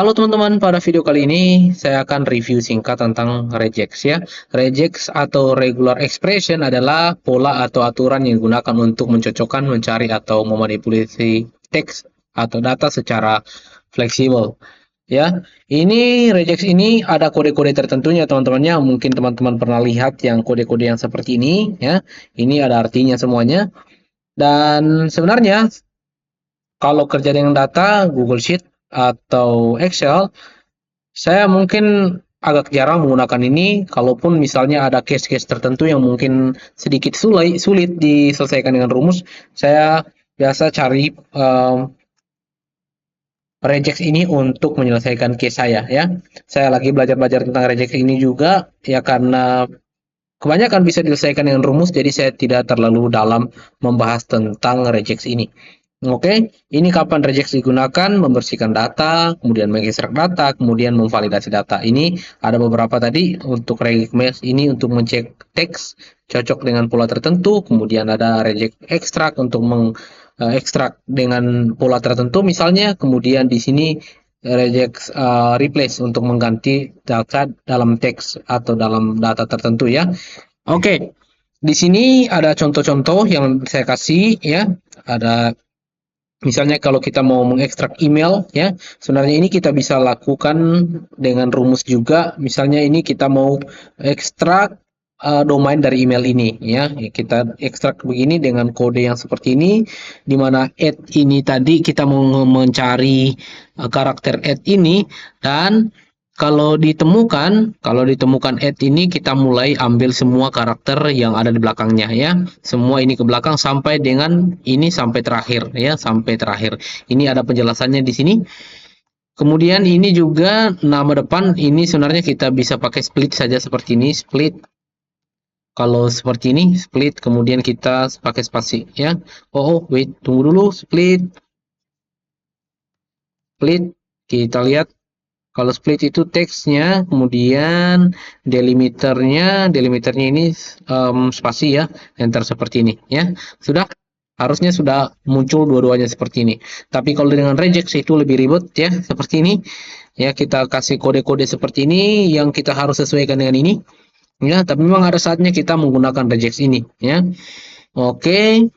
Halo teman-teman, pada video kali ini saya akan review singkat tentang regex ya. Regex atau regular expression adalah pola atau aturan yang digunakan untuk mencocokkan, mencari atau memanipulasi teks atau data secara fleksibel. Ya, ini regex ini ada kode-kode tertentunya teman-temannya. Mungkin teman-teman pernah lihat yang kode-kode yang seperti ini ya. Ini ada artinya semuanya. Dan sebenarnya kalau kerja dengan data, Google Sheet atau Excel, saya mungkin agak jarang menggunakan ini, kalaupun misalnya ada case-case tertentu yang mungkin sedikit sulit diselesaikan dengan rumus, saya biasa cari regex ini untuk menyelesaikan case saya ya. Saya lagi belajar-belajar tentang regex ini juga ya karena kebanyakan bisa diselesaikan dengan rumus, jadi saya tidak terlalu dalam membahas tentang regex ini. Oke, ini kapan regex digunakan, membersihkan data, kemudian mengekstrak data, kemudian memvalidasi data. Ini ada beberapa tadi untuk regex ini untuk mengecek teks cocok dengan pola tertentu, kemudian ada regex ekstrak untuk mengekstrak dengan pola tertentu misalnya, kemudian di sini regex replace untuk mengganti data dalam teks atau dalam data tertentu ya. Oke, di sini ada contoh-contoh yang saya kasih ya. Ada misalnya kalau kita mau mengekstrak email ya, sebenarnya ini kita bisa lakukan dengan rumus juga. Misalnya ini kita mau ekstrak domain dari email ini ya. Kita ekstrak begini dengan kode yang seperti ini, di mana add ini tadi kita mau mencari karakter add ini, dan kalau ditemukan add ini, kita mulai ambil semua karakter yang ada di belakangnya ya. Semua ini ke belakang sampai dengan ini sampai terakhir ya, sampai terakhir. Ini ada penjelasannya di sini. Kemudian ini juga nama depan ini sebenarnya kita bisa pakai split saja seperti ini, split. Kalau seperti ini split, kemudian kita pakai spasi ya. Wait, tunggu dulu, split. Kita lihat. Kalau split itu teksnya, kemudian delimiternya ini spasi ya, enter seperti ini ya. Harusnya sudah muncul dua-duanya seperti ini. Tapi kalau dengan regex itu lebih ribet ya, seperti ini. Ya, kita kasih kode-kode seperti ini yang kita harus sesuaikan dengan ini. Ya, tapi memang ada saatnya kita menggunakan regex ini ya. Oke,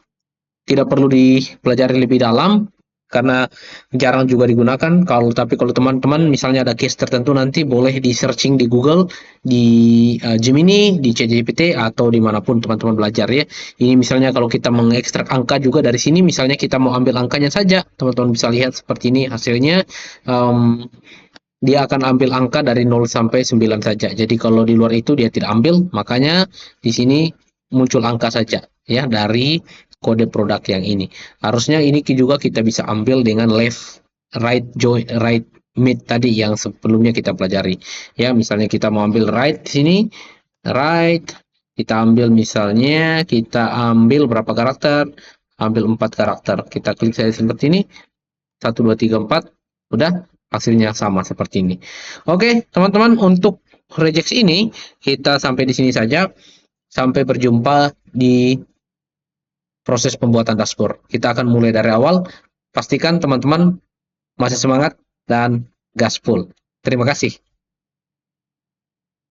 tidak perlu dipelajari lebih dalam karena jarang juga digunakan. Tapi kalau teman-teman misalnya ada case tertentu, nanti boleh di searching di Google, di Gemini, di ChatGPT atau dimanapun teman-teman belajar ya. Ini misalnya kalau kita mengekstrak angka juga dari sini, misalnya kita mau ambil angkanya saja, teman-teman bisa lihat seperti ini hasilnya. Dia akan ambil angka dari 0 sampai 9 saja. Jadi kalau di luar itu dia tidak ambil, makanya di sini muncul angka saja ya dari kode produk yang ini. Harusnya ini juga kita bisa ambil dengan left, right, join, right, mid tadi yang sebelumnya kita pelajari. Ya, misalnya kita mau ambil right di sini, right, kita ambil misalnya kita ambil berapa karakter? Ambil 4 karakter. Kita klik saja seperti ini. 1 2 3 4. Udah, hasilnya sama seperti ini. Oke, teman-teman, untuk regex ini kita sampai di sini saja. Sampai berjumpa di proses pembuatan dashboard. Kita akan mulai dari awal. Pastikan teman-teman masih semangat dan gaspol. Terima kasih.